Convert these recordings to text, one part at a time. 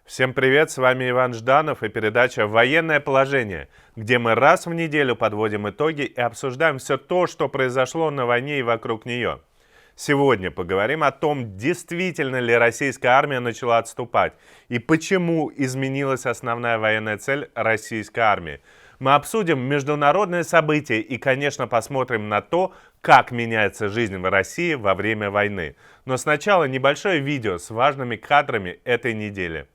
Всем привет, с вами Иван Жданов и передача «Военное положение», где мы раз в неделю подводим итоги и обсуждаем все то, что произошло на войне и вокруг нее. Сегодня поговорим о том, действительно ли российская армия начала отступать и почему изменилась основная военная цель российской армии. Мы обсудим международные события и, конечно, посмотрим на то, как меняется жизнь в России во время войны. Но сначала небольшое видео с важными кадрами этой недели.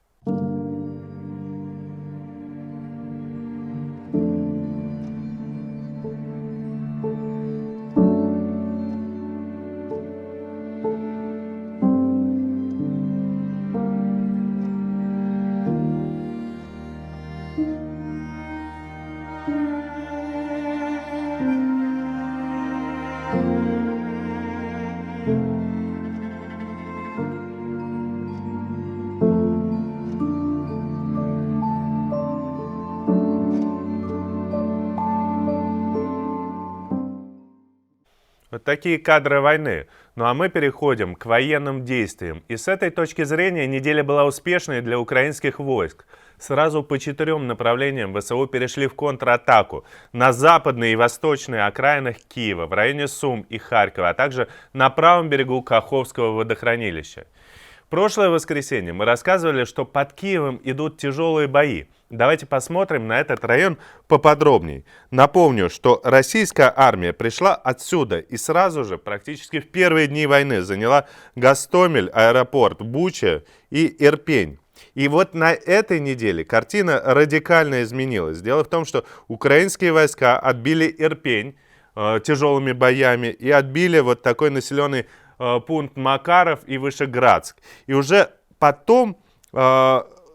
Вот такие кадры войны. Ну а мы переходим к военным действиям. И с этой точки зрения неделя была успешной для украинских войск. Сразу по 4 направлениям ВСУ перешли в контратаку на западные и восточные окраинах Киева, в районе Сум и Харькова, а также на правом берегу Каховского водохранилища. Прошлое воскресенье мы рассказывали, что под Киевом идут тяжелые бои. Давайте посмотрим на этот район поподробнее. Напомню, что российская армия пришла отсюда и сразу же, практически в первые дни войны, заняла Гостомель, аэропорт, Буча и Ирпень. И вот на этой неделе картина радикально изменилась. Дело в том, что украинские войска отбили Ирпень тяжелыми боями и отбили вот такой населенный пункт Макаров и Вышеградск. И уже потом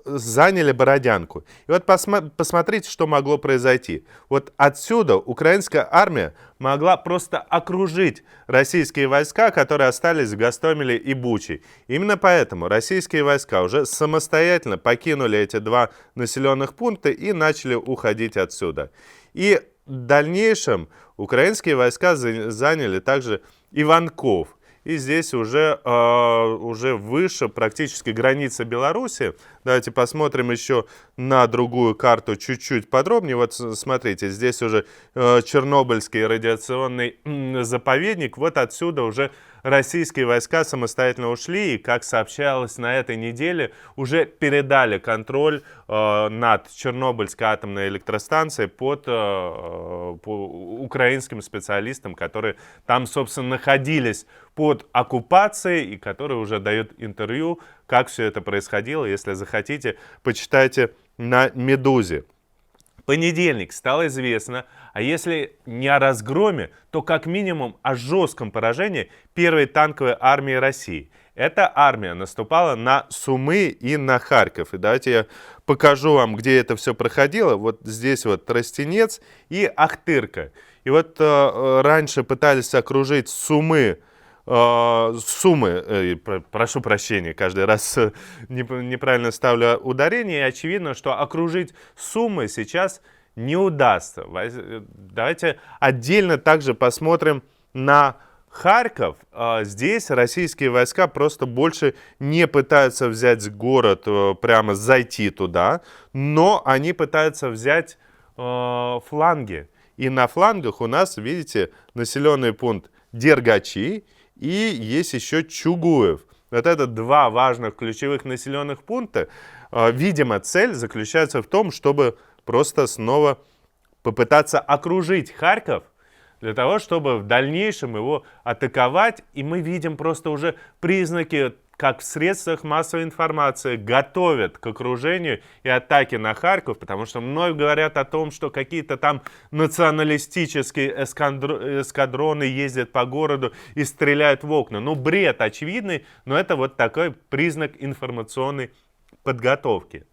заняли Бородянку. И вот посмотрите, что могло произойти. Вот отсюда украинская армия могла просто окружить российские войска, которые остались в Гостомеле и Буче. Именно поэтому российские войска уже самостоятельно покинули эти два населенных пункта и начали уходить отсюда. И в дальнейшем украинские войска заняли также Иванков. И здесь уже выше практически граница Беларуси. Давайте посмотрим еще на другую карту чуть-чуть подробнее. Вот смотрите, здесь уже Чернобыльский радиационный заповедник. Вот отсюда уже российские войска самостоятельно ушли. И, как сообщалось на этой неделе, уже передали контроль над Чернобыльской атомной электростанцией под украинским специалистам, которые там, собственно, находились под оккупацией и которые уже дают интервью, как все это происходило. Если захотите, почитайте на «Медузе». Понедельник стало известно, а если не о разгроме, то как минимум о жестком поражении первой танковой армии России. Эта армия наступала на Сумы и на Харьков. И давайте я покажу вам, где это все проходило. Вот здесь вот Тростенец и Ахтырка. И вот раньше пытались окружить Сумы, прошу прощения, каждый раз неправильно ставлю ударение, и очевидно, что окружить Сумы сейчас не удастся. Давайте отдельно также посмотрим на Харьков. Здесь российские войска просто больше не пытаются взять город, прямо зайти туда, но они пытаются взять фланги. И на флангах у нас, видите, населенный пункт Дергачи, и есть еще Чугуев. Вот это два важных ключевых населенных пункта. Видимо, цель заключается в том, чтобы просто снова попытаться окружить Харьков, для того, чтобы в дальнейшем его атаковать. И мы видим просто уже признаки, как в средствах массовой информации готовят к окружению и атаке на Харьков, потому что многие говорят о том, что какие-то там националистические эскадроны ездят по городу и стреляют в окна. Ну, бред очевидный, но это вот такой признак информационной подготовки.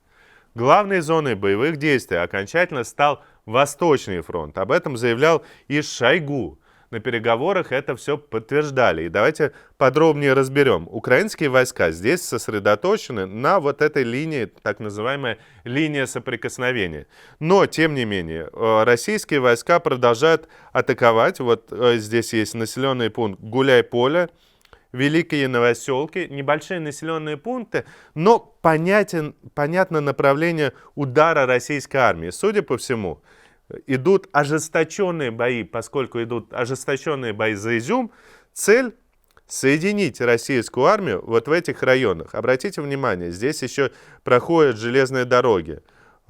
Главной зоной боевых действий окончательно стал Восточный фронт. Об этом заявлял и Шойгу. На переговорах это все подтверждали. И давайте подробнее разберем. Украинские войска здесь сосредоточены на вот этой линии, так называемая линия соприкосновения. Но, тем не менее, российские войска продолжают атаковать. Вот здесь есть населенный пункт Гуляй-Поле. великие новоселки, небольшие населенные пункты, но понятно направление удара российской армии. Судя по всему, идут ожесточенные бои, поскольку идут ожесточенные бои за Изюм, цель соединить российскую армию вот в этих районах. Обратите внимание, здесь еще проходят железные дороги.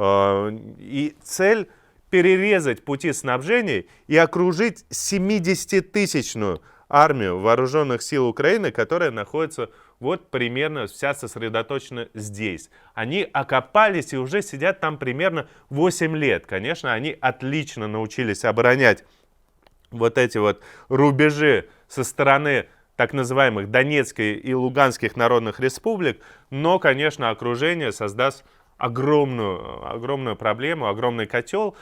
И цель перерезать пути снабжения и окружить 70-тысячную армию вооруженных сил Украины, которая находится вот примерно вся сосредоточена здесь. Они окопались и уже сидят там примерно 8 лет. Конечно, они отлично научились оборонять вот эти вот рубежи со стороны так называемых Донецкой и Луганских народных республик, но, конечно, окружение создаст огромную проблему, огромный котел.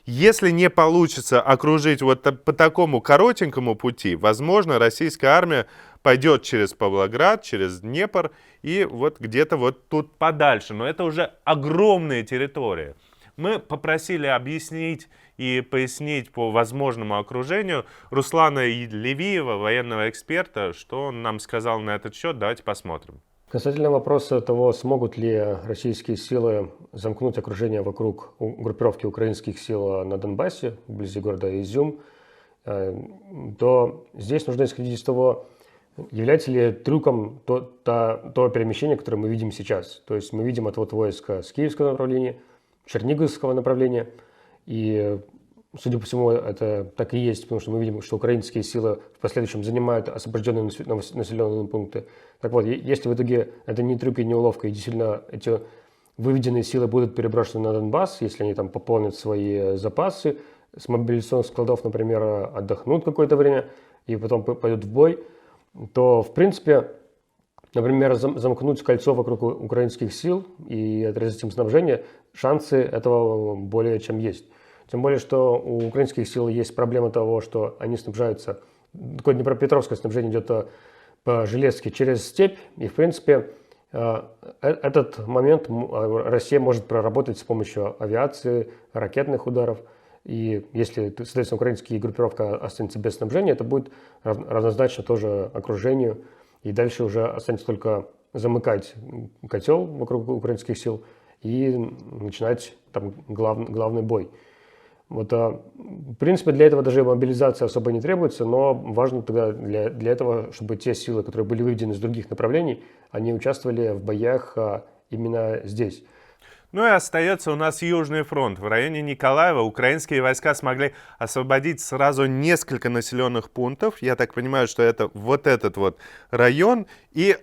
Если не получится окружить вот по такому коротенькому пути, возможно, российская армия пойдет через Павлоград, через Днепр и вот где-то вот тут подальше. Но это уже огромные территории. Мы попросили объяснить и пояснить по возможному окружению Руслана Левиева, военного эксперта, что он нам сказал на этот счет. Давайте посмотрим. Касательно вопроса того, смогут ли российские силы замкнуть окружение вокруг группировки украинских сил на Донбассе, вблизи города Изюм, то здесь нужно исходить из того, является ли трюком то перемещение, которое мы видим сейчас. То есть мы видим отвод войска с киевского направления, Черниговского направления, и, судя по всему, это так и есть, потому что мы видим, что украинские силы в последующем занимают освобожденные населенные пункты. Так вот, если в итоге это не трюк и не уловка, и действительно эти выведенные силы будут переброшены на Донбасс, если они там пополнят свои запасы, с мобилизационных складов, например, отдохнут какое-то время и потом пойдут в бой, то, в принципе, например, замкнуть кольцо вокруг украинских сил и отрезать им снабжение, шансы этого более чем есть. Тем более, что у украинских сил есть проблема того, что они снабжаются, такое днепропетровское снабжение идет по железке через степь, и, в принципе, этот момент Россия может проработать с помощью авиации, ракетных ударов. И если, соответственно, украинская группировка останется без снабжения, это будет равнозначно тоже окружению. И дальше уже останется только замыкать котел вокруг украинских сил и начинать там главный бой. Вот, в принципе, для этого даже мобилизация особо не требуется, но важно тогда для этого, чтобы те силы, которые были выведены из других направлений, они участвовали в боях именно здесь. Ну и остается у нас Южный фронт. В районе Николаева украинские войска смогли освободить сразу несколько населенных пунктов. Я так понимаю, что это вот этот вот район. И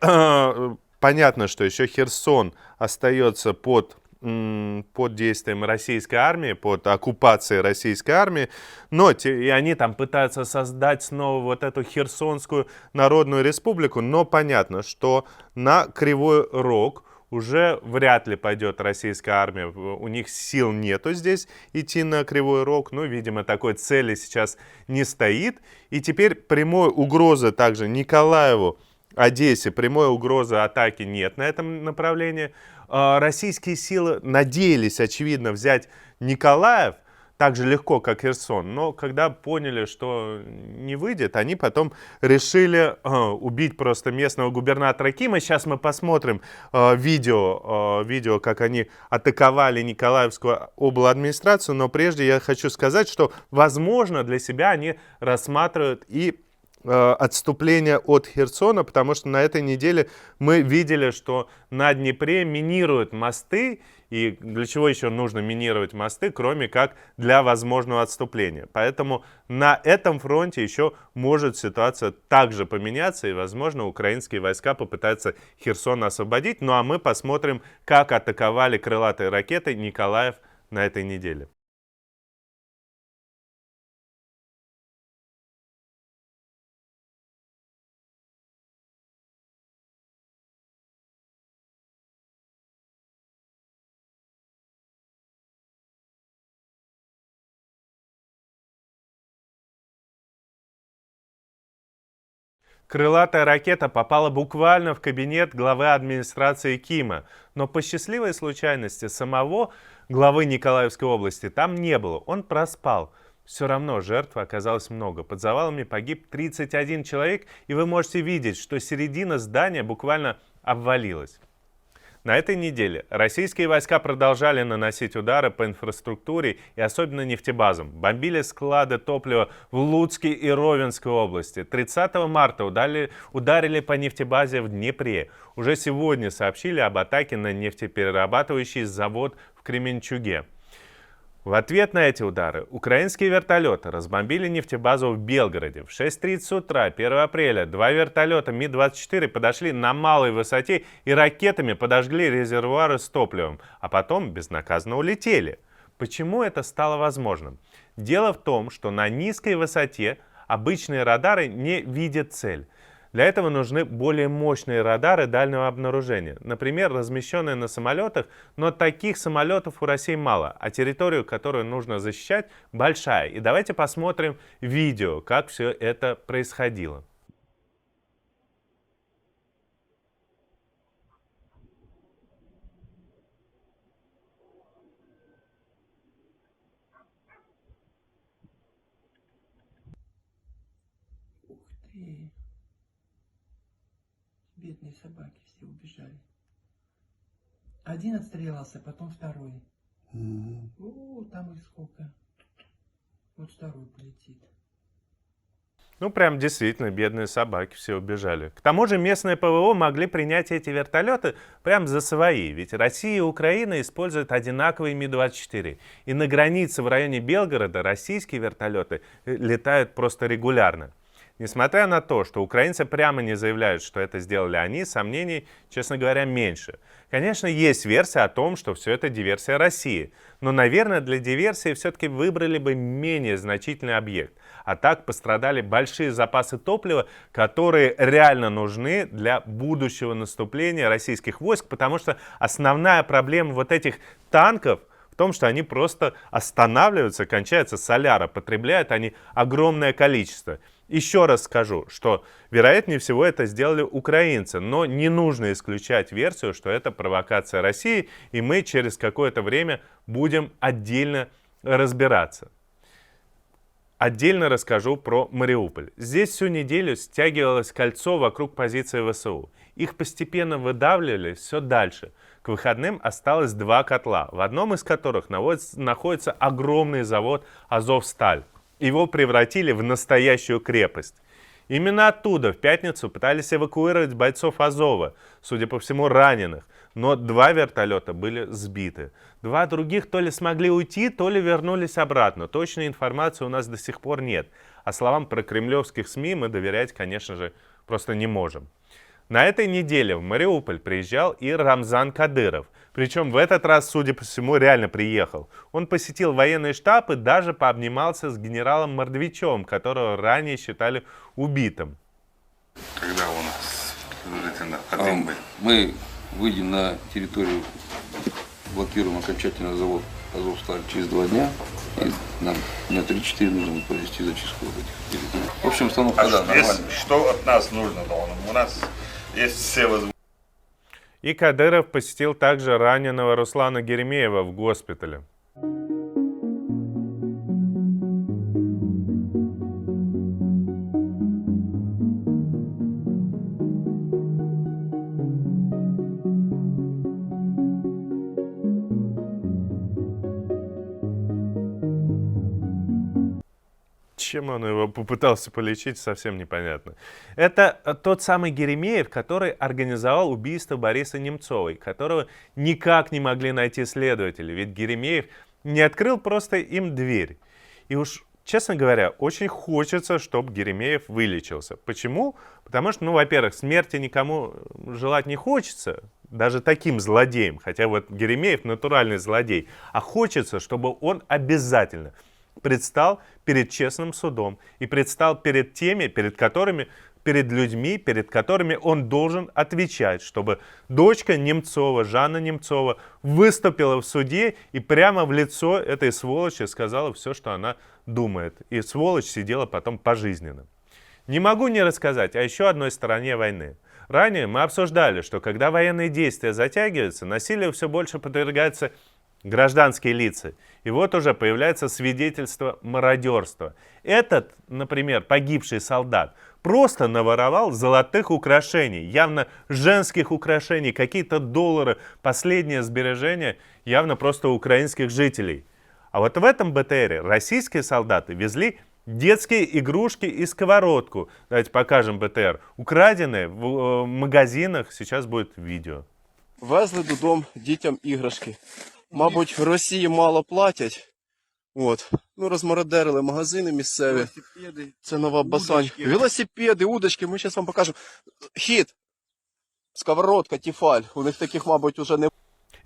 понятно, что еще Херсон остается под действием российской армии, под оккупацией российской армии, но и они там пытаются создать снова вот эту Херсонскую народную республику, но понятно, что на Кривой Рог уже вряд ли пойдет российская армия, у них сил нету здесь идти на Кривой Рог, ну, видимо, такой цели сейчас не стоит, и теперь прямой угрозы также Николаеву, Одессе, прямой угрозы атаки нет на этом направлении. Российские силы надеялись, очевидно, взять Николаев так же легко, как Херсон, но когда поняли, что не выйдет, они потом решили убить просто местного губернатора Кима. Сейчас мы посмотрим видео, как они атаковали Николаевскую обладминистрацию, но прежде я хочу сказать, что, возможно, для себя они рассматривают и отступление от Херсона, потому что на этой неделе мы видели, что на Днепре минируют мосты, и для чего еще нужно минировать мосты, кроме как для возможного отступления. Поэтому на этом фронте еще может ситуация также поменяться, и, возможно, украинские войска попытаются Херсон освободить. Ну а мы посмотрим, как атаковали крылатые ракеты Николаев на этой неделе. Крылатая ракета попала буквально в кабинет главы администрации Кима, но по счастливой случайности самого главы Николаевской области там не было, он проспал. Все равно жертв оказалось много. Под завалами погиб 31 человек, и вы можете видеть, что середина здания буквально обвалилась. На этой неделе российские войска продолжали наносить удары по инфраструктуре и особенно нефтебазам. Бомбили склады топлива в Луцке и Ровенской области. 30 марта ударили по нефтебазе в Днепре. Уже сегодня сообщили об атаке на нефтеперерабатывающий завод в Кременчуге. В ответ на эти удары украинские вертолеты разбомбили нефтебазу в Белгороде. В 6:30 утра 1 апреля 2 вертолета Ми-24 подошли на малой высоте и ракетами подожгли резервуары с топливом, а потом безнаказанно улетели. Почему это стало возможным? Дело в том, что на низкой высоте обычные радары не видят цель. Для этого нужны более мощные радары дальнего обнаружения, например, размещенные на самолетах, но таких самолетов у России мало, а территорию, которую нужно защищать, большая. И давайте посмотрим видео, как все это происходило. Ух ты! Бедные собаки все убежали. Один отстрелялся, потом второй. О, там их сколько. Вот второй полетит. Ну, прям действительно, бедные собаки все убежали. К тому же местные ПВО могли принять эти вертолеты прям за свои, ведь Россия и Украина используют одинаковые Ми-24. И на границе в районе Белгорода российские вертолеты летают просто регулярно. Несмотря на то, что украинцы прямо не заявляют, что это сделали они, сомнений, честно говоря, меньше. Конечно, есть версия о том, что все это диверсия России. Но, наверное, для диверсии все-таки выбрали бы менее значительный объект. А так пострадали большие запасы топлива, которые реально нужны для будущего наступления российских войск, потому что основная проблема вот этих танков в том, что они просто останавливаются, кончается соляра, потребляют они огромное количество. Еще раз скажу, что вероятнее всего это сделали украинцы, но не нужно исключать версию, что это провокация России, и мы через какое-то время будем отдельно разбираться. Отдельно расскажу про Мариуполь. Здесь всю неделю стягивалось кольцо вокруг позиции ВСУ. Их постепенно выдавливали все дальше. К выходным осталось 2 котла, в одном из которых находится огромный завод «Азовсталь». Его превратили в настоящую крепость. Именно оттуда в пятницу пытались эвакуировать бойцов Азова, судя по всему раненых, но 2 вертолета были сбиты. 2 других то ли смогли уйти, то ли вернулись обратно. Точной информации у нас до сих пор нет. А словам прокремлевских СМИ мы доверять, конечно же, просто не можем. На этой неделе в Мариуполь приезжал и Рамзан Кадыров. Причем в этот раз, судя по всему, реально приехал. Он посетил военный штаб и даже пообнимался с генералом Мордвичем, которого ранее считали убитым. Когда у нас хотим быть? Мы выйдем на территорию, блокируем окончательно завод «Азовсталь» через 2 дня. И нам дня 3-4 нужно будет провести зачистку вот этих территорий. В общем, установка, да, нормально. Что от нас нужно? У нас есть все возможности. И Кадыров посетил также раненого Руслана Геремеева в госпитале. Чем он его попытался полечить, совсем непонятно. Это тот самый Геремеев, который организовал убийство Бориса Немцова, которого никак не могли найти следователи, ведь Геремеев не открыл просто им дверь. И уж, честно говоря, очень хочется, чтобы Геремеев вылечился. Почему? Потому что, во-первых, смерти никому желать не хочется, даже таким злодеям, хотя вот Геремеев натуральный злодей, а хочется, чтобы он обязательно предстал перед честным судом и предстал перед теми, перед людьми, перед которыми он должен отвечать, чтобы дочка Немцова, Жанна Немцова, выступила в суде и прямо в лицо этой сволочи сказала все, что она думает. И сволочь сидела потом пожизненно. Не могу не рассказать о еще одной стороне войны. Ранее мы обсуждали, что когда военные действия затягиваются, насилию все больше подвергается гражданские лица. И вот уже появляется свидетельство мародерства. Этот, например, погибший солдат просто наворовал золотых украшений, явно женских украшений, какие-то доллары, последние сбережения явно просто украинских жителей. А вот в этом БТРе российские солдаты везли детские игрушки и сковородку. Давайте покажем БТР. Украденные в магазинах. Сейчас будет видео. Везли додому дітям іграшки. Мабуть, в Росії мало платять. От. Ну, розмародерили магазини місцеві. Велосипеды. Це нова Басань. Велосипеди, удочки. Ми зараз вам покажемо. Хід. Сковородка, тефаль. У них таких, мабуть, уже не.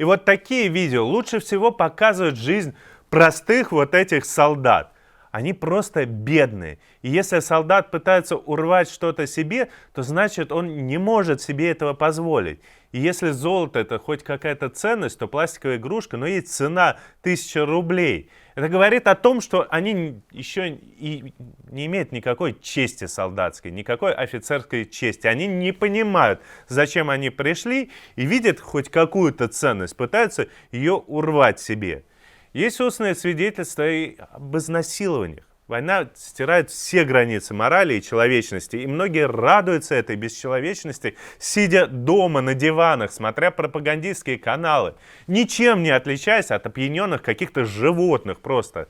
И вот такие видео лучше всего показывают жизнь простых вот этих солдат. Они просто бедные. И если солдат пытается урвать что-то себе, то значит он не может себе этого позволить. И если золото это хоть какая-то ценность, то пластиковая игрушка, но есть цена 1000 рублей. Это говорит о том, что они еще и не имеют никакой чести солдатской, никакой офицерской чести. Они не понимают, зачем они пришли, и видят хоть какую-то ценность, пытаются ее урвать себе. Есть устные свидетельства и об изнасилованиях. Война стирает все границы морали и человечности, и многие радуются этой бесчеловечности, сидя дома на диванах, смотря пропагандистские каналы, ничем не отличаясь от опьяненных каких-то животных просто.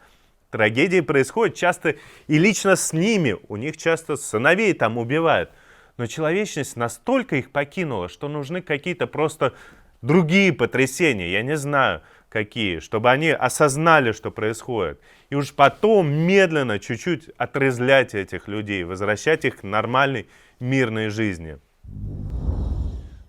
Трагедии происходят часто и лично с ними, у них часто сыновей там убивают. Но человечность настолько их покинула, что нужны какие-то просто другие потрясения, я не знаю какие, чтобы они осознали, что происходит. И уж потом медленно, чуть-чуть отрезлять этих людей, возвращать их к нормальной мирной жизни.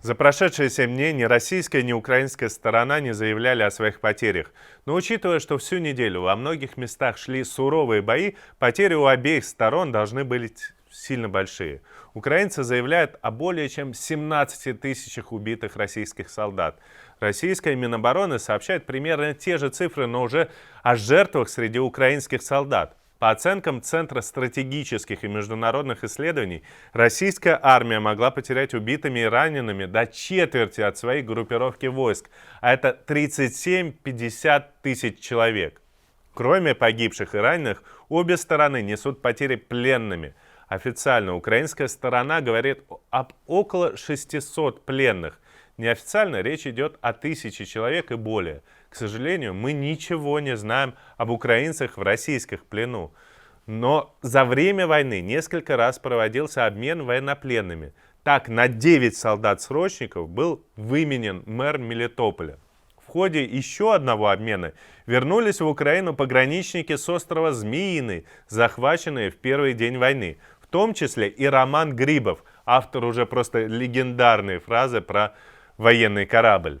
За прошедшие 7 дней ни российская, ни украинская сторона не заявляли о своих потерях. Но учитывая, что всю неделю во многих местах шли суровые бои, потери у обеих сторон должны быть сильно большие. Украинцы заявляют о более чем 17 тысячах убитых российских солдат. Российская Минобороны сообщает примерно те же цифры, но уже о жертвах среди украинских солдат. По оценкам Центра стратегических и международных исследований, российская армия могла потерять убитыми и ранеными до четверти от своей группировки войск, а это 37-50 тысяч человек. Кроме погибших и раненых, обе стороны несут потери пленными. Официально украинская сторона говорит об около 600 пленных. Неофициально речь идет о 1000 человек и более. К сожалению, мы ничего не знаем об украинцах в российских плену. Но за время войны несколько раз проводился обмен военнопленными. Так, на 9 солдат-срочников был выменен мэр Мелитополя. В ходе еще одного обмена вернулись в Украину пограничники с острова Змеиный, захваченные в первый день войны. В том числе и Роман Грибов, автор уже просто легендарной фразы про военный корабль.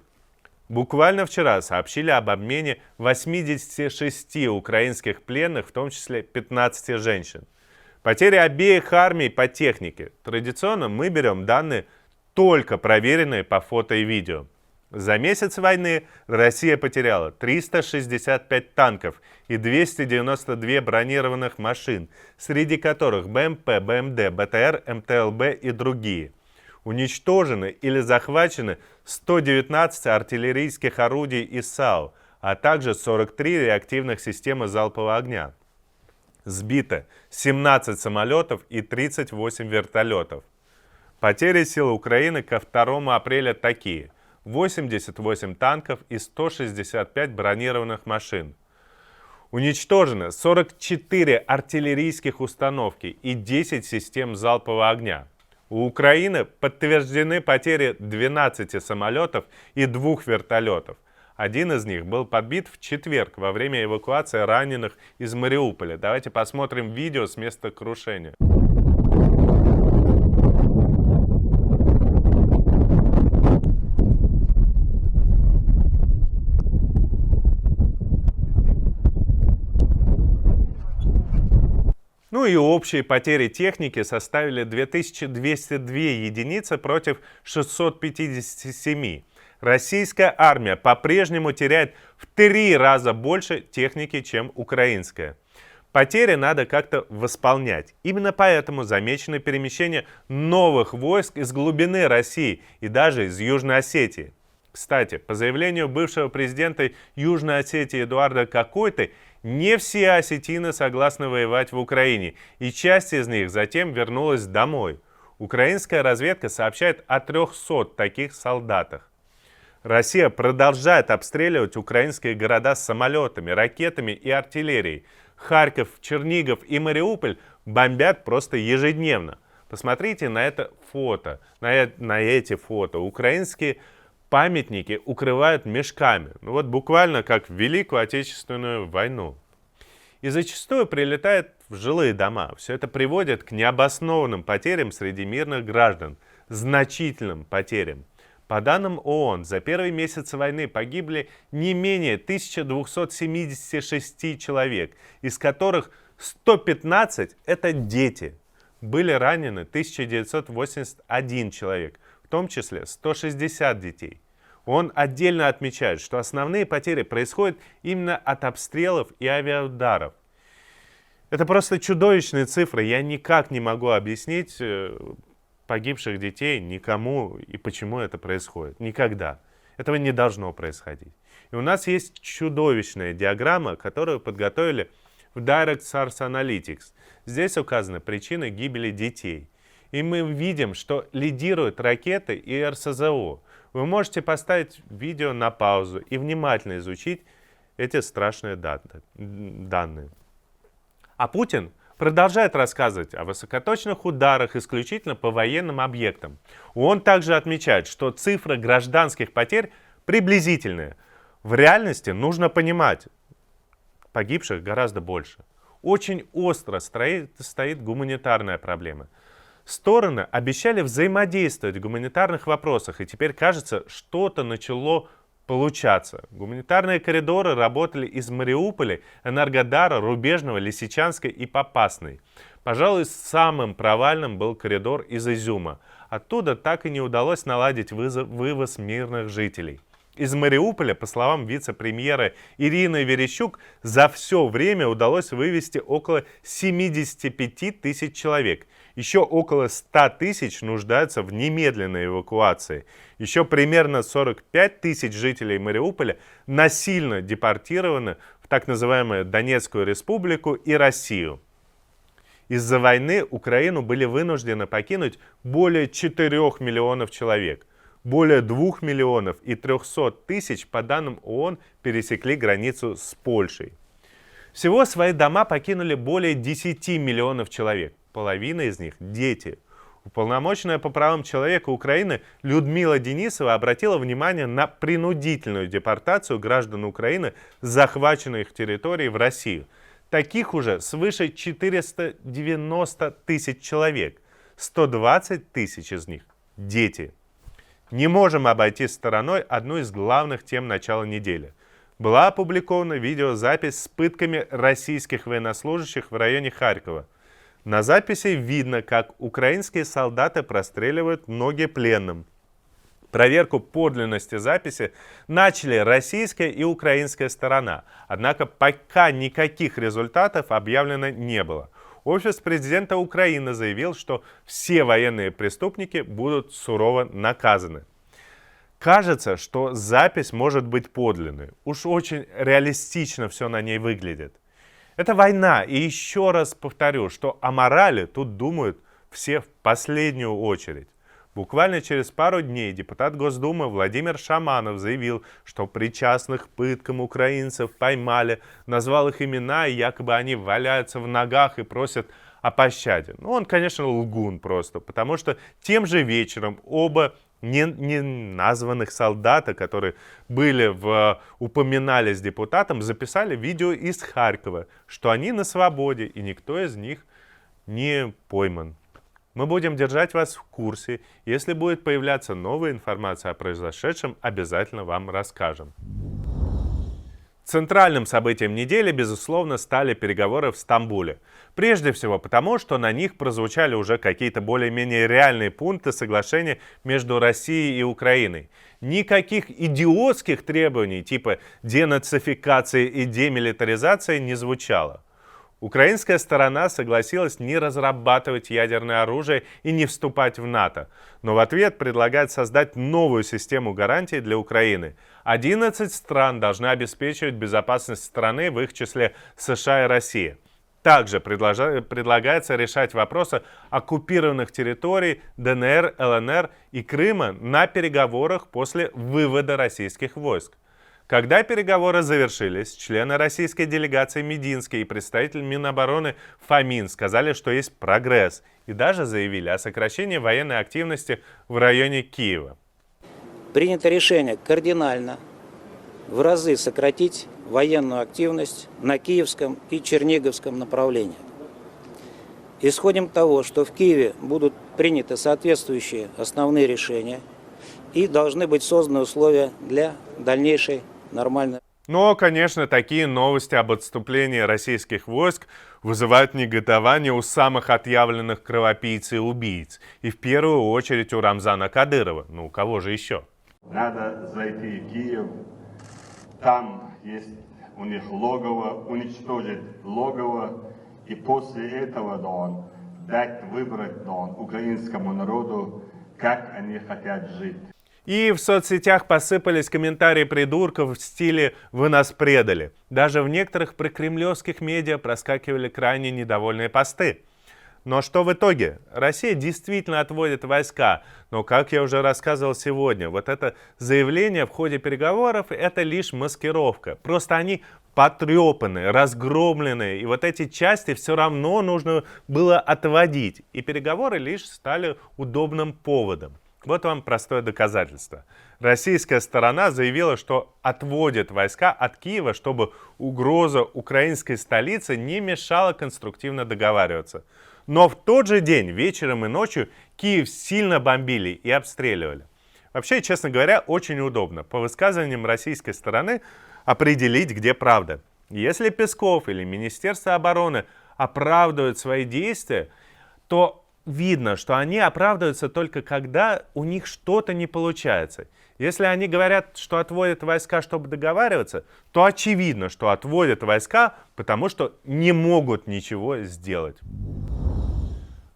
Буквально вчера сообщили об обмене 86 украинских пленных, в том числе 15 женщин. Потери обеих армий по технике. Традиционно мы берем данные, только проверенные по фото и видео. За месяц войны Россия потеряла 365 танков и 292 бронированных машин, среди которых БМП, БМД, БТР, МТЛБ и другие. Уничтожены или захвачены 119 артиллерийских орудий и САУ, а также 43 реактивных системы залпового огня. Сбито 17 самолетов и 38 вертолетов. Потери сил Украины ко 2 апреля такие: 88 танков и 165 бронированных машин. Уничтожено 44 артиллерийских установки и 10 систем залпового огня. У Украины подтверждены потери 12 самолетов и 2 вертолетов. Один из них был подбит в четверг во время эвакуации раненых из Мариуполя. Давайте посмотрим видео с места крушения. Ну и общие потери техники составили 2202 единицы против 657. Российская армия по-прежнему теряет в 3 раза больше техники, чем украинская. Потери надо как-то восполнять. Именно поэтому замечены перемещения новых войск из глубины России и даже из Южной Осетии. Кстати, по заявлению бывшего президента Южной Осетии Эдуарда Кокойты, не все осетины согласны воевать в Украине, и часть из них затем вернулась домой. Украинская разведка сообщает о 300 таких солдатах. Россия продолжает обстреливать украинские города с самолетами, ракетами и артиллерией. Харьков, Чернигов и Мариуполь бомбят просто ежедневно. Посмотрите на это фото, на эти фото. Украинские памятники укрывают мешками. Ну вот буквально как в Великую Отечественную войну. И зачастую прилетает в жилые дома. Все это приводит к необоснованным потерям среди мирных граждан, значительным потерям. По данным ООН, за первые месяцы войны погибли не менее 1276 человек, из которых 115 – это дети. Были ранены 1981 человек, в том числе 160 детей. Он отдельно отмечает, что основные потери происходят именно от обстрелов и авиаударов. Это просто чудовищные цифры. Я никак не могу объяснить погибших детей никому и почему это происходит. Никогда. Этого не должно происходить. И у нас есть чудовищная диаграмма, которую подготовили в Direct Source Analytics. Здесь указаны причины гибели детей. И мы видим, что лидируют ракеты и РСЗО. Вы можете поставить видео на паузу и внимательно изучить эти страшные данные. А Путин продолжает рассказывать о высокоточных ударах исключительно по военным объектам. Он также отмечает, что цифры гражданских потерь приблизительные. В реальности нужно понимать, погибших гораздо больше. Очень остро стоит гуманитарная проблема. Стороны обещали взаимодействовать в гуманитарных вопросах, и теперь, кажется, что-то начало получаться. Гуманитарные коридоры работали из Мариуполя, Энергодара, Рубежного, Лисичанска и Попасной. Пожалуй, самым провальным был коридор из Изюма. Оттуда так и не удалось наладить вывоз мирных жителей. Из Мариуполя, по словам вице-премьера Ирины Верещук, за все время удалось вывести около 75 тысяч человек. Еще около 100 тысяч нуждаются в немедленной эвакуации. Еще примерно 45 тысяч жителей Мариуполя насильно депортированы в так называемую Донецкую республику и Россию. Из-за войны Украину были вынуждены покинуть более 4 миллионов человек. Более 2 миллионов и 300 тысяч, по данным ООН, пересекли границу с Польшей. Всего свои дома покинули более 10 миллионов человек. Половина из них – дети. Уполномоченная по правам человека Украины Людмила Денисова обратила внимание на принудительную депортацию граждан Украины с захваченных территорий в Россию. Таких уже свыше 490 тысяч человек. 120 тысяч из них – дети. Не можем обойти стороной одну из главных тем начала недели. Была опубликована видеозапись с пытками российских военнослужащих в районе Харькова. На записи видно, как украинские солдаты простреливают ноги пленным. Проверку подлинности записи начали российская и украинская сторона. Однако пока никаких результатов объявлено не было. Офис президента Украины заявил, что все военные преступники будут сурово наказаны. Кажется, что запись может быть подлинной. Уж очень реалистично все на ней выглядит. Это война, и еще раз повторю, что о морали тут думают все в последнюю очередь. Буквально через пару дней депутат Госдумы Владимир Шаманов заявил, что причастных к пыткам украинцев поймали, назвал их имена, и якобы они валяются в ногах и просят о пощаде. Ну, он, конечно, лгун просто, потому что тем же вечером оба не названных солдата, которые упоминались депутатом, записали видео из Харькова, что они на свободе, и никто из них не пойман. Мы будем держать вас в курсе. Если будет появляться новая информация о произошедшем, обязательно вам расскажем. Центральным событием недели, безусловно, стали переговоры в Стамбуле. Прежде всего потому, что на них прозвучали уже какие-то более-менее реальные пункты соглашения между Россией и Украиной. Никаких идиотских требований типа денацификации и демилитаризации не звучало. Украинская сторона согласилась не разрабатывать ядерное оружие и не вступать в НАТО, но в ответ предлагает создать новую систему гарантий для Украины. 11 стран должны обеспечивать безопасность страны, в их числе США и Россия. Также предлагается решать вопросы оккупированных территорий ДНР, ЛНР и Крыма на переговорах после вывода российских войск. Когда переговоры завершились, члены российской делегации Мединский и представитель Минобороны Фомин сказали, что есть прогресс, и даже заявили о сокращении военной активности в районе Киева. Принято решение кардинально в разы сократить военную активность на Киевском и Черниговском направлениях. Исходим от того, что в Киеве будут приняты соответствующие основные решения и должны быть созданы условия для дальнейшей нормальной. Но, конечно, такие новости об отступлении российских войск вызывают негодование у самых отъявленных кровопийц и убийц. И в первую очередь у Рамзана Кадырова. Ну, у кого же еще? Надо зайти в Киев, там есть у них логово, уничтожить логово, и после этого дать выбрать украинскому народу, как они хотят жить. И в соцсетях посыпались комментарии придурков в стиле «Вы нас предали». Даже в некоторых прокремлевских медиа проскакивали крайне недовольные посты. Но что в итоге? Россия действительно отводит войска, но, как я уже рассказывал сегодня, вот это заявление в ходе переговоров – это лишь маскировка. Просто они потрепанные, разгромленные, и вот эти части все равно нужно было отводить. И переговоры лишь стали удобным поводом. Вот вам простое доказательство. Российская сторона заявила, что отводит войска от Киева, чтобы угроза украинской столицы не мешала конструктивно договариваться. Но в тот же день, вечером и ночью, Киев сильно бомбили и обстреливали. Вообще, честно говоря, очень удобно по высказываниям российской стороны определить, где правда. Если Песков или Министерство обороны оправдывают свои действия, то видно, что они оправдываются только когда у них что-то не получается. Если они говорят, что отводят войска, чтобы договариваться, то очевидно, что отводят войска, потому что не могут ничего сделать.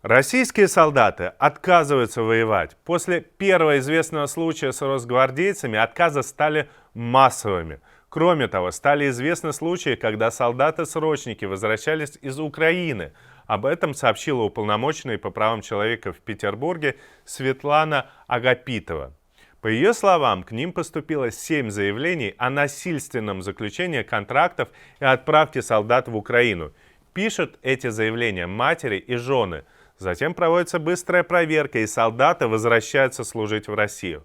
Российские солдаты отказываются воевать. После первого известного случая с росгвардейцами отказы стали массовыми. Кроме того, стали известны случаи, когда солдаты-срочники возвращались из Украины. Об этом сообщила уполномоченная по правам человека в Петербурге Светлана Агапитова. По ее словам, к ним поступило 7 заявлений о насильственном заключении контрактов и отправке солдат в Украину. Пишут эти заявления матери и жены. Затем проводится быстрая проверка, и солдаты возвращаются служить в Россию.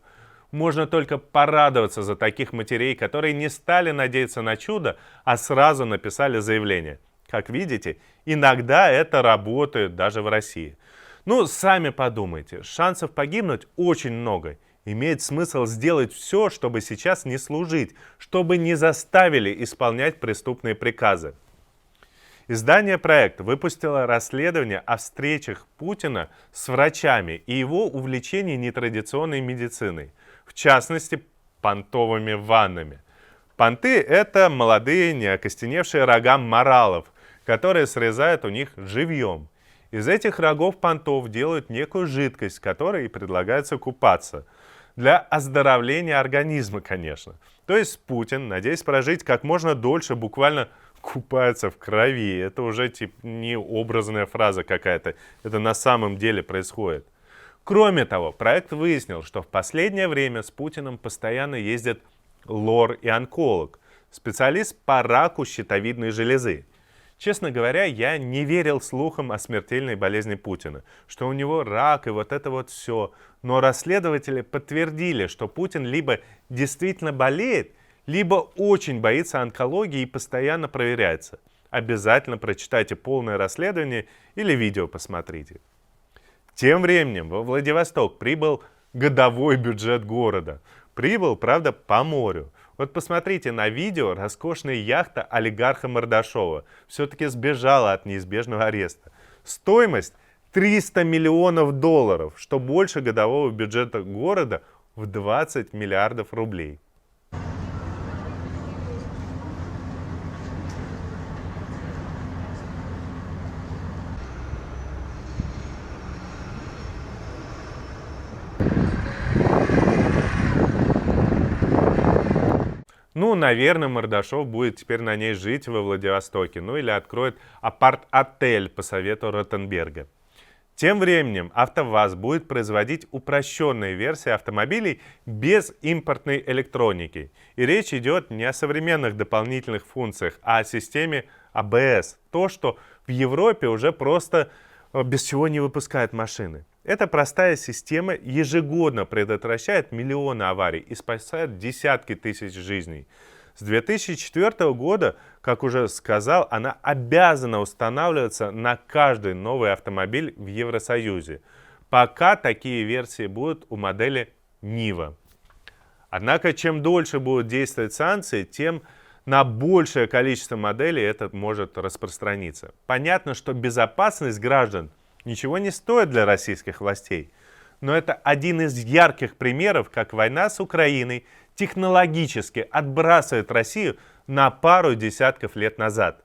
Можно только порадоваться за таких матерей, которые не стали надеяться на чудо, а сразу написали заявление. Как видите, иногда это работает даже в России. Ну, сами подумайте, шансов погибнуть очень много. Имеет смысл сделать все, чтобы сейчас не служить, чтобы не заставили исполнять преступные приказы. Издание «Проект» выпустило расследование о встречах Путина с врачами и его увлечении нетрадиционной медициной, в частности, понтовыми ваннами. Понты – это молодые, неокостеневшие рога моралов, которые срезают у них живьем. Из этих рогов понтов делают некую жидкость, в которой и предлагается купаться. Для оздоровления организма, конечно. То есть Путин, надеясь прожить как можно дольше, буквально купается в крови. Это уже не образная фраза какая-то. Это на самом деле происходит. Кроме того, проект выяснил, что в последнее время с Путиным постоянно ездят лор и онколог, специалист по раку щитовидной железы. Честно говоря, я не верил слухам о смертельной болезни Путина, что у него рак и вот это вот все. Но расследователи подтвердили, что Путин либо действительно болеет, либо очень боится онкологии и постоянно проверяется. Обязательно прочитайте полное расследование или видео посмотрите. Тем временем во Владивосток прибыл годовой бюджет города. Прибыл, правда, по морю. Вот посмотрите на видео, роскошная яхта олигарха Мордашова все-таки сбежала от неизбежного ареста. Стоимость $300 миллионов, что больше годового бюджета города в 20 миллиардов рублей. Ну, наверное, Мордашов будет теперь на ней жить во Владивостоке, ну или откроет апарт-отель по совету Ротенберга. Тем временем АвтоВАЗ будет производить упрощенные версии автомобилей без импортной электроники. И речь идет не о современных дополнительных функциях, а о системе АБС. То, что в Европе уже просто без чего не выпускают машины. Эта простая система ежегодно предотвращает миллионы аварий и спасает десятки тысяч жизней. С 2004 года, как уже сказал, она обязана устанавливаться на каждый новый автомобиль в Евросоюзе. Пока такие версии будут у модели Нива. Однако, чем дольше будут действовать санкции, тем на большее количество моделей это может распространиться. Понятно, что безопасность граждан ничего не стоит для российских властей. Но это один из ярких примеров, как война с Украиной технологически отбрасывает Россию на пару десятков лет назад.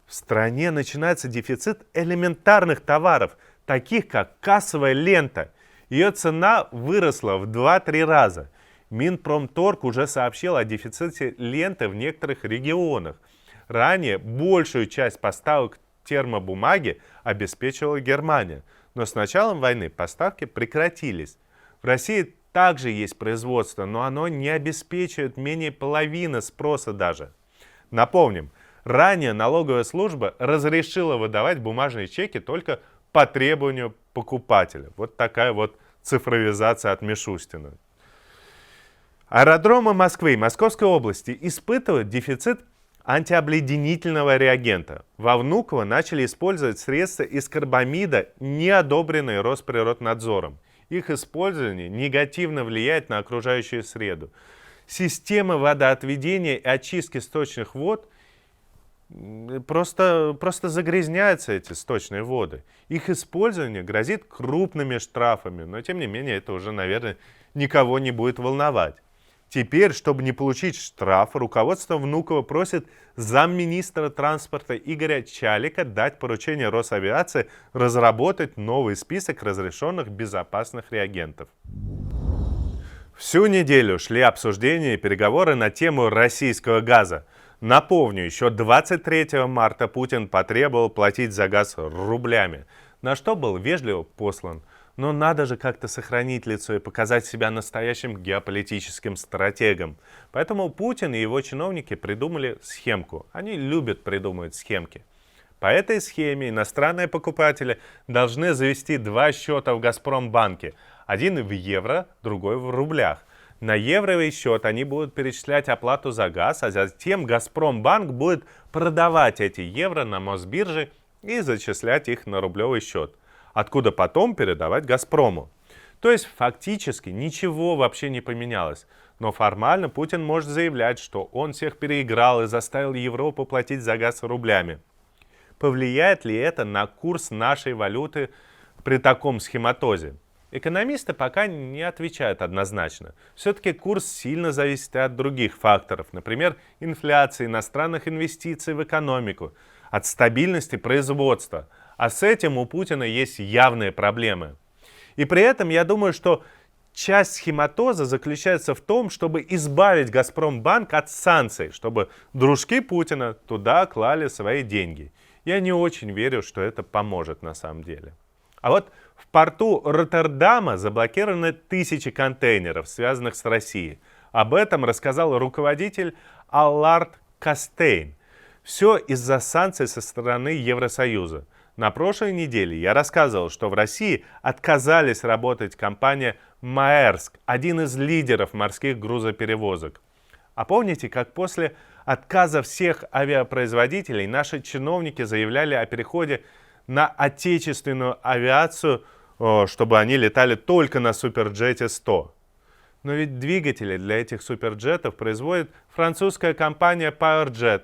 В стране начинается дефицит элементарных товаров, таких как кассовая лента. Ее цена выросла в 2-3 раза. Минпромторг уже сообщил о дефиците ленты в некоторых регионах. Ранее большую часть поставок термобумаги обеспечивала Германия. Но с началом войны поставки прекратились. В России также есть производство, но оно не обеспечивает менее половины спроса даже. Напомним, ранее налоговая служба разрешила выдавать бумажные чеки только по требованию покупателя. Вот такая вот цифровизация от Мишустина. Аэродромы Москвы и Московской области испытывают дефицит антиобледенительного реагента. Во Внуково начали использовать средства из карбамида, не одобренные Росприроднадзором. Их использование негативно влияет на окружающую среду. Система водоотведения и очистки сточных вод просто загрязняются, эти сточные воды. Их использование грозит крупными штрафами, но тем не менее это уже, наверное, никого не будет волновать. Теперь, чтобы не получить штраф, руководство Внуково просит замминистра транспорта Игоря Чалика дать поручение Росавиации разработать новый список разрешенных безопасных реагентов. Всю неделю шли обсуждения и переговоры на тему российского газа. Напомню, еще 23 марта Путин потребовал платить за газ рублями, на что был вежливо послан. Но надо же как-то сохранить лицо и показать себя настоящим геополитическим стратегом. Поэтому Путин и его чиновники придумали схемку. Они любят придумывать схемки. По этой схеме иностранные покупатели должны завести 2 счета в Газпромбанке. Один в евро, другой в рублях. На евровый счет они будут перечислять оплату за газ, а затем Газпромбанк будет продавать эти евро на Мосбирже и зачислять их на рублевый счет, откуда потом передавать Газпрому. То есть фактически ничего вообще не поменялось. Но формально Путин может заявлять, что он всех переиграл и заставил Европу платить за газ рублями. Повлияет ли это на курс нашей валюты при таком схематозе? Экономисты пока не отвечают однозначно. Все-таки курс сильно зависит от других факторов, например, инфляции, иностранных инвестиций в экономику, от стабильности производства. А с этим у Путина есть явные проблемы. И при этом я думаю, что часть схематоза заключается в том, чтобы избавить Газпромбанк от санкций, чтобы дружки Путина туда клали свои деньги. Я не очень верю, что это поможет на самом деле. А вот в порту Роттердама заблокированы тысячи контейнеров, связанных с Россией. Об этом рассказал руководитель Аллард Кастейн. Все из-за санкций со стороны Евросоюза. На прошлой неделе я рассказывал, что в России отказались работать компания Маэрск, один из лидеров морских грузоперевозок. А помните, как после отказа всех авиапроизводителей наши чиновники заявляли о переходе на отечественную авиацию, чтобы они летали только на Суперджете 100. Но ведь двигатели для этих суперджетов производит французская компания PowerJet.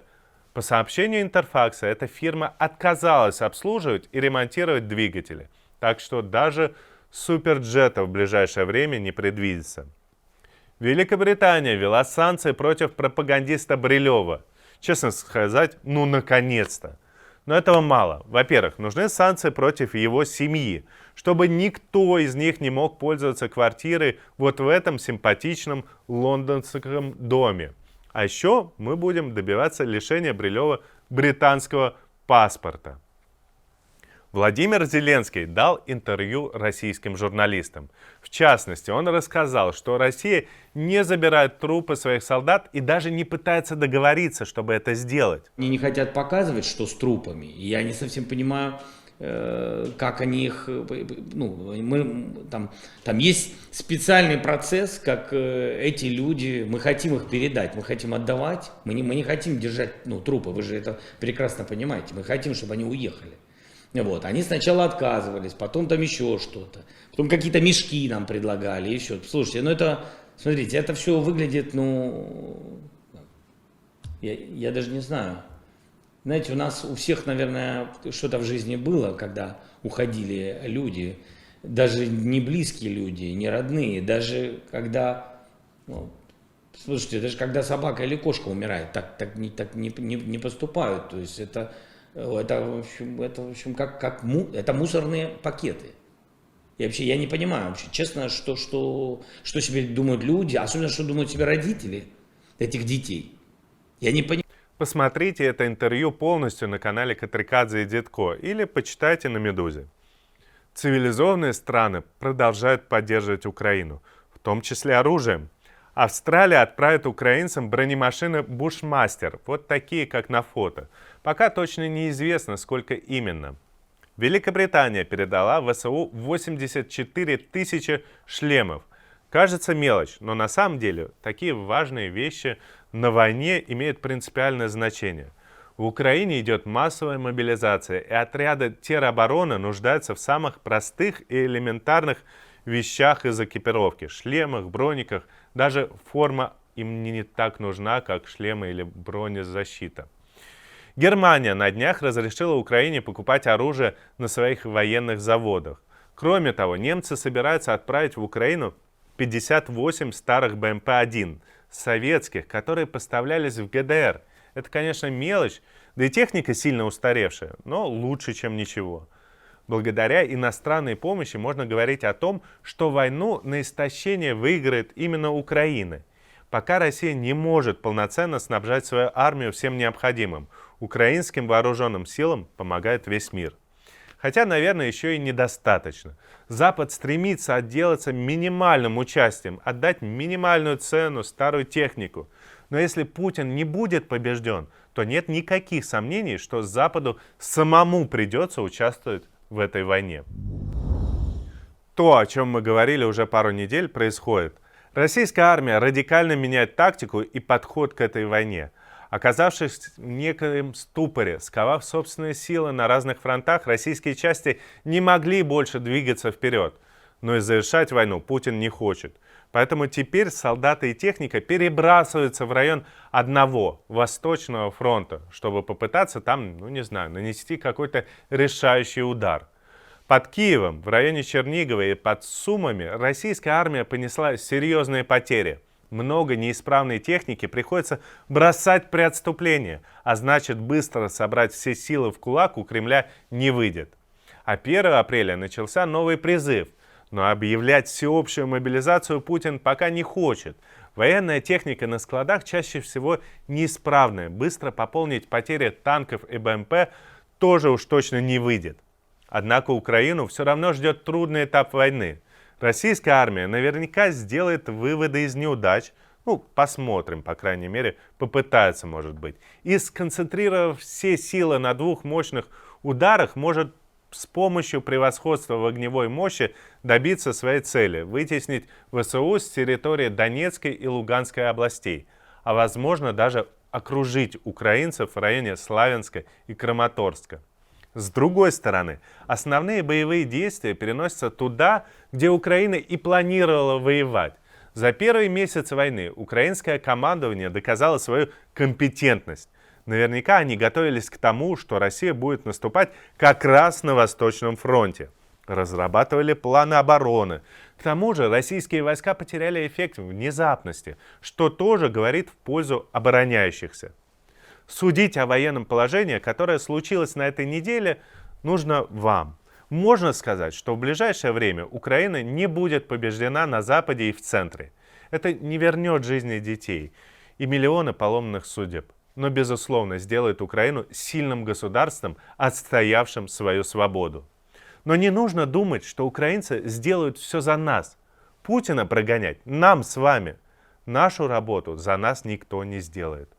По сообщению Интерфакса, эта фирма отказалась обслуживать и ремонтировать двигатели. Так что даже суперджета в ближайшее время не предвидится. Великобритания ввела санкции против пропагандиста Брилева. Честно сказать, ну наконец-то. Но этого мало. Во-первых, нужны санкции против его семьи, чтобы никто из них не мог пользоваться квартирой вот в этом симпатичном лондонском доме. А еще мы будем добиваться лишения Брилева британского паспорта. Владимир Зеленский дал интервью российским журналистам. В частности, он рассказал, что Россия не забирает трупы своих солдат и даже не пытается договориться, чтобы это сделать. Они не хотят показывать, что с трупами. И я не совсем понимаю, как они их... Там есть специальный процесс, как эти люди... Мы хотим их передать, мы хотим отдавать. Мы не хотим держать трупы, вы же это прекрасно понимаете. Мы хотим, чтобы они уехали. Вот. Они сначала отказывались, потом там еще что-то. Потом какие-то мешки нам предлагали, еще. Слушайте, смотрите, это все выглядит, я даже не знаю. Знаете, у нас у всех, наверное, что-то в жизни было, когда уходили люди, даже не близкие люди, не родные, даже когда, слушайте, даже когда собака или кошка умирает, так не поступают. То есть это в общем, это мусорные пакеты. И вообще я не понимаю, вообще, честно, что себе думают люди, особенно что думают себе родители этих детей. Я не понимаю. Посмотрите это интервью полностью на канале Катрикадзе и Дедко или почитайте на Медузе. Цивилизованные страны продолжают поддерживать Украину, в том числе оружием. Австралия отправит украинцам бронемашины «Бушмастер», вот такие, как на фото. Пока точно неизвестно, сколько именно. Великобритания передала ВСУ 84 тысячи шлемов. Кажется мелочь, но на самом деле такие важные вещи на войне имеют принципиальное значение. В Украине идет массовая мобилизация, и отряды теробороны нуждаются в самых простых и элементарных вещах из экипировки. Шлемах, брониках, даже форма им не так нужна, как шлемы или бронезащита. Германия на днях разрешила Украине покупать оружие на своих военных заводах. Кроме того, немцы собираются отправить в Украину 58 старых БМП-1, советских, которые поставлялись в ГДР. Это, конечно, мелочь, да и техника сильно устаревшая, но лучше, чем ничего. Благодаря иностранной помощи можно говорить о том, что войну на истощение выиграет именно Украина. Пока Россия не может полноценно снабжать свою армию всем необходимым, украинским вооруженным силам помогает весь мир. Хотя, наверное, еще и недостаточно. Запад стремится отделаться минимальным участием, отдать минимальную цену, старую технику. Но если Путин не будет побежден, то нет никаких сомнений, что Западу самому придется участвовать в этой войне. То, о чем мы говорили уже пару недель, происходит. Российская армия радикально меняет тактику и подход к этой войне. Оказавшись в некоем ступоре, сковав собственные силы на разных фронтах, российские части не могли больше двигаться вперед. Но и завершать войну Путин не хочет. Поэтому теперь солдаты и техника перебрасываются в район одного, Восточного фронта, чтобы попытаться там, нанести какой-то решающий удар. Под Киевом, в районе Чернигова и под Сумами российская армия понесла серьезные потери. Много неисправной техники приходится бросать при отступлении, а значит, быстро собрать все силы в кулак у Кремля не выйдет. А 1 апреля начался новый призыв, но объявлять всеобщую мобилизацию Путин пока не хочет. Военная техника на складах чаще всего неисправная, быстро пополнить потери танков и БМП тоже уж точно не выйдет. Однако Украину все равно ждет трудный этап войны. Российская армия наверняка сделает выводы из неудач, посмотрим, по крайней мере, попытается, может быть. И сконцентрировав все силы на двух мощных ударах, может с помощью превосходства в огневой мощи добиться своей цели, вытеснить ВСУ с территории Донецкой и Луганской областей, а возможно даже окружить украинцев в районе Славянска и Краматорска. С другой стороны, основные боевые действия переносятся туда, где Украина и планировала воевать. За первые месяцы войны украинское командование доказало свою компетентность. Наверняка они готовились к тому, что Россия будет наступать как раз на Восточном фронте. Разрабатывали планы обороны. К тому же российские войска потеряли эффект внезапности, что тоже говорит в пользу обороняющихся. Судить о военном положении, которое случилось на этой неделе, нужно вам. Можно сказать, что в ближайшее время Украина не будет побеждена на Западе и в центре. Это не вернет жизни детей. и миллионы поломанных судеб, но, безусловно, сделает Украину сильным государством, отстоявшим свою свободу. Но не нужно думать, что украинцы сделают все за нас. Путина прогонять нам с вами. Нашу работу за нас никто не сделает.